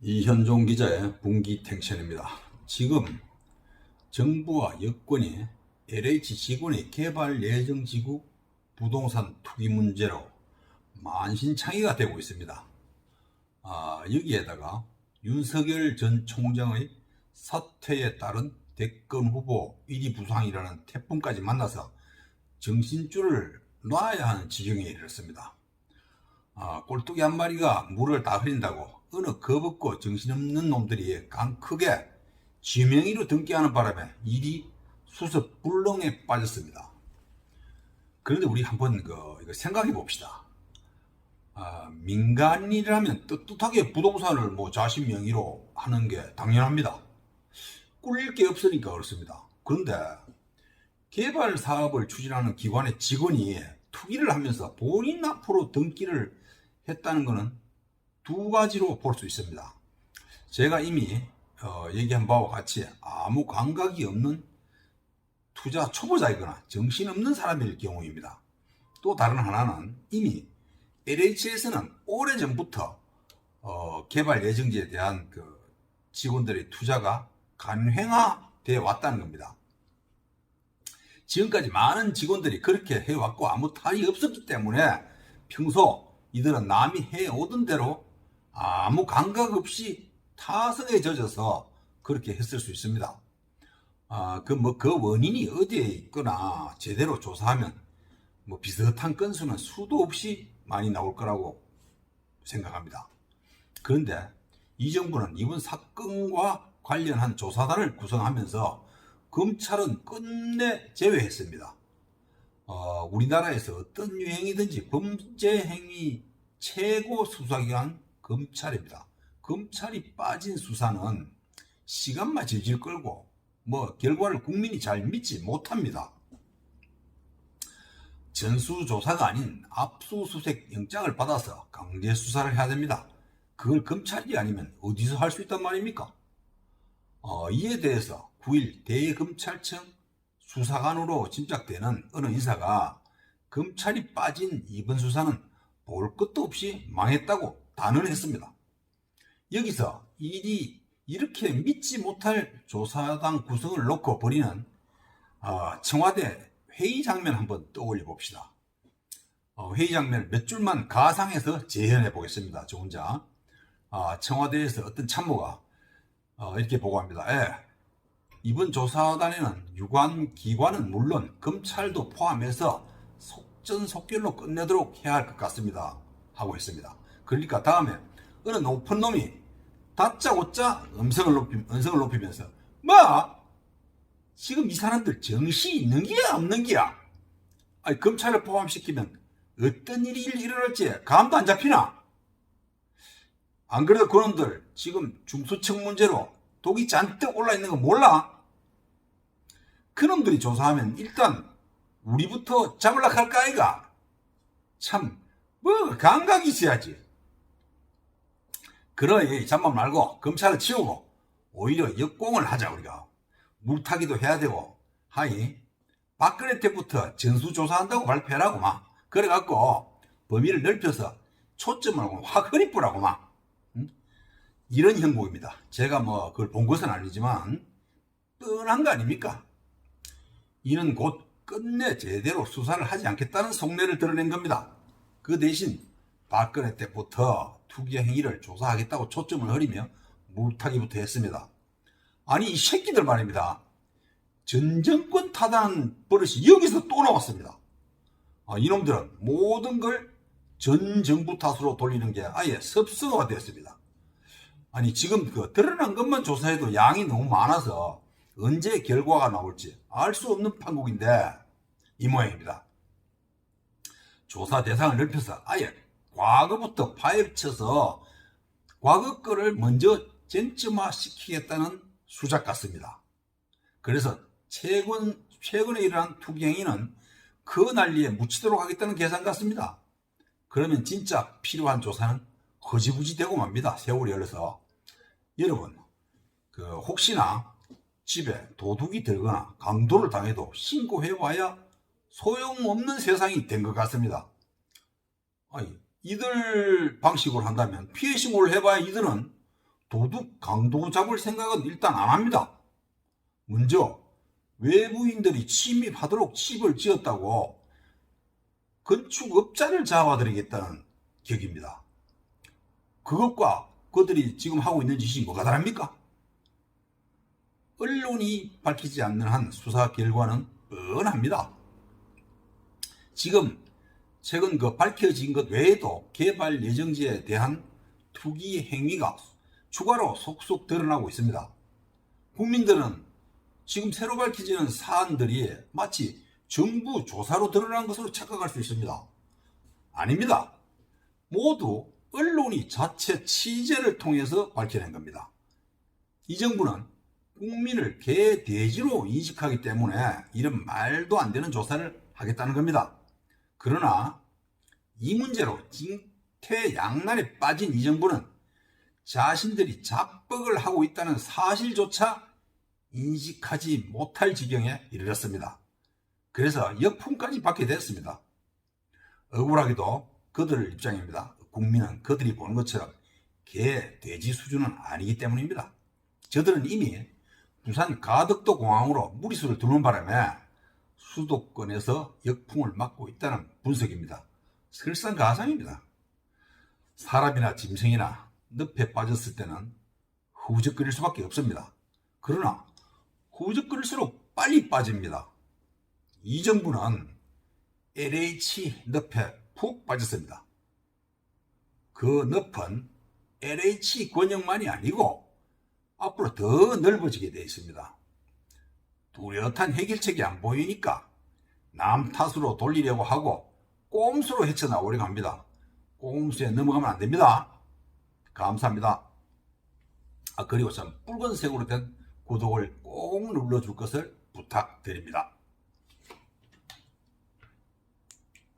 이현종 기자의 분기탱천입니다. 지금 정부와 여권이 LH 지구의 개발 예정지구 부동산 투기 문제로 만신창이가 되고 있습니다. 여기에다가 윤석열 전 총장의 사퇴에 따른 대권 후보 1위 부상이라는 태풍까지 만나서 정신줄을 놔야 하는 지경에 이르렀습니다. 꼴뚜기 한 마리가 물을 다 흐린다고 어느 겁없고 정신없는 놈들이 강 크게 지명이로 등기하는 바람에 일이 수습 불능에 빠졌습니다. 그런데 우리 한번 이거 생각해 봅시다. 민간인이라면 떳떳하게 부동산을 자신 명의로 하는 게 당연합니다. 꿀릴 게 없으니까 그렇습니다. 그런데 개발 사업을 추진하는 기관의 직원이 투기를 하면서 본인 앞으로 등기를 했다는 것은 두 가지로 볼 수 있습니다. 제가 이미 얘기한 바와 같이 아무 감각이 없는 투자 초보자이거나 정신없는 사람일 경우입니다. 또 다른 하나는 이미 LH에서는 오래전부터 개발 예정지에 대한 직원들의 투자가 간횡화되어 왔다는 겁니다. 지금까지 많은 직원들이 그렇게 해왔고 아무 탈이 없었기 때문에 평소 이들은 남이 해오던 대로 아무 감각 없이 타성에 젖어서 그렇게 했을 수 있습니다. 그 원인이 어디에 있거나 제대로 조사하면 비슷한 건수는 수도 없이 많이 나올 거라고 생각합니다. 그런데 이 정부는 이번 사건과 관련한 조사단을 구성하면서 검찰은 끝내 제외했습니다. 우리나라에서 어떤 유행이든지 범죄 행위 최고 수사기관 검찰입니다. 검찰이 빠진 수사는 시간만 질질 끌고 결과를 국민이 잘 믿지 못합니다. 전수조사가 아닌 압수수색 영장을 받아서 강제 수사를 해야 됩니다. 그걸 검찰이 아니면 어디서 할 수 있단 말입니까? 이에 대해서 9일 대검찰청 수사관으로 짐작되는 어느 인사가 검찰이 빠진 이번 수사는 볼 것도 없이 망했다고 단언했습니다. 여기서 일이 이렇게 믿지 못할 조사단 구성을 놓고 벌이는 청와대 회의 장면 한번 떠올려 봅시다. 회의 장면을 몇 줄만 가상해서 재현해 보겠습니다. 저 혼자. 청와대에서 어떤 참모가 이렇게 보고합니다. 이번 조사단에는 유관 기관은 물론 검찰도 포함해서 속전속결로 끝내도록 해야 할 것 같습니다. 하고 했습니다. 그러니까 다음에 어느 높은 놈이 다짜고짜 음성을 높이면서 지금 이 사람들 정신이 있는 기야 없는 기야? 검찰을 포함시키면 어떤 일이 일어날지 감도 안 잡히나? 안 그래도 그놈들 지금 중수청 문제로 독이 잔뜩 올라있는 거 몰라? 그놈들이 조사하면 일단 우리부터 잡으려고 할까 아이가? 참 감각이 있어야지. 그러니 잠만 말고 검찰을 치우고 오히려 역공을 하자. 우리가 물타기도 해야 되고 하니 박근혜 때부터 전수조사한다고 발표하라고 그래갖고 범위를 넓혀서 초점을 확 흐리뿌라고 이런 형국입니다. 제가 그걸 본 것은 아니지만 뻔한 거 아닙니까? 이는 곧 끝내 제대로 수사를 하지 않겠다는 속내를 드러낸 겁니다. 그 대신 박근혜 때부터 투기 행위를 조사하겠다고 초점을 흐리며 물타기부터 했습니다. 아니 이 새끼들 말입니다. 전 정권 타당한 버릇이 여기서 또 나왔습니다. 이놈들은 모든 걸 전 정부 탓으로 돌리는 게 아예 습성화가 되었습니다. 아니 지금 드러난 것만 조사해도 양이 너무 많아서 언제 결과가 나올지 알 수 없는 판국인데 이 모양입니다. 조사 대상을 넓혀서 아예 과거부터 파헤쳐서 과거 거를 먼저 쟁점화시키겠다는 수작 같습니다. 그래서 최근에 일어난 투기 행위는 그 난리에 묻히도록 하겠다는 계산 같습니다. 그러면 진짜 필요한 조사는 허지부지 되고 맙니다. 세월이 흘러서. 여러분 혹시나 집에 도둑이 들거나 강도를 당해도 신고해봐야 소용없는 세상이 된 것 같습니다. 아니, 이들 방식으로 한다면 피해 신고를 해봐야 이들은 도둑, 강도 잡을 생각은 일단 안 합니다. 먼저 외부인들이 침입하도록 집을 지었다고 건축업자를 잡아들이겠다는 격입니다. 그것과 그들이 지금 하고 있는 짓이 뭐가 다릅니까? 언론이 밝히지 않는 한 수사 결과는 뻔합니다. 지금 최근 밝혀진 것 외에도 개발 예정지에 대한 투기 행위가 추가로 속속 드러나고 있습니다. 국민들은 지금 새로 밝혀지는 사안들이 마치 정부 조사로 드러난 것으로 착각할 수 있습니다. 아닙니다. 모두 언론이 자체 취재를 통해서 밝혀낸 겁니다. 이 정부는 국민을 개, 돼지로 인식하기 때문에 이런 말도 안 되는 조사를 하겠다는 겁니다. 그러나 이 문제로 징태양난에 빠진 이 정부는 자신들이 작법을 하고 있다는 사실조차 인식하지 못할 지경에 이르렀습니다. 그래서 역풍까지 받게 됐습니다. 억울하게도 그들 입장입니다. 국민은 그들이 보는 것처럼 개, 돼지 수준은 아니기 때문입니다. 저들은 이미 부산 가덕도 공항으로 무리수를 두는 바람에 수도권에서 역풍을 맞고 있다는 분석입니다. 설상가상입니다. 사람이나 짐승이나 늪에 빠졌을 때는 후적거릴 수밖에 없습니다. 그러나 후적거릴수록 빨리 빠집니다. 이 정부는 LH 늪에 푹 빠졌습니다. 그 늪은 LH 권역만이 아니고 앞으로 더 넓어지게 되어 있습니다. 뚜렷한 해결책이 안 보이니까 남 탓으로 돌리려고 하고 꼼수로 헤쳐나오려고 합니다. 꼼수에 넘어가면 안 됩니다. 감사합니다. 그리고 참 붉은색으로 된 구독을 꼭 눌러줄 것을 부탁드립니다.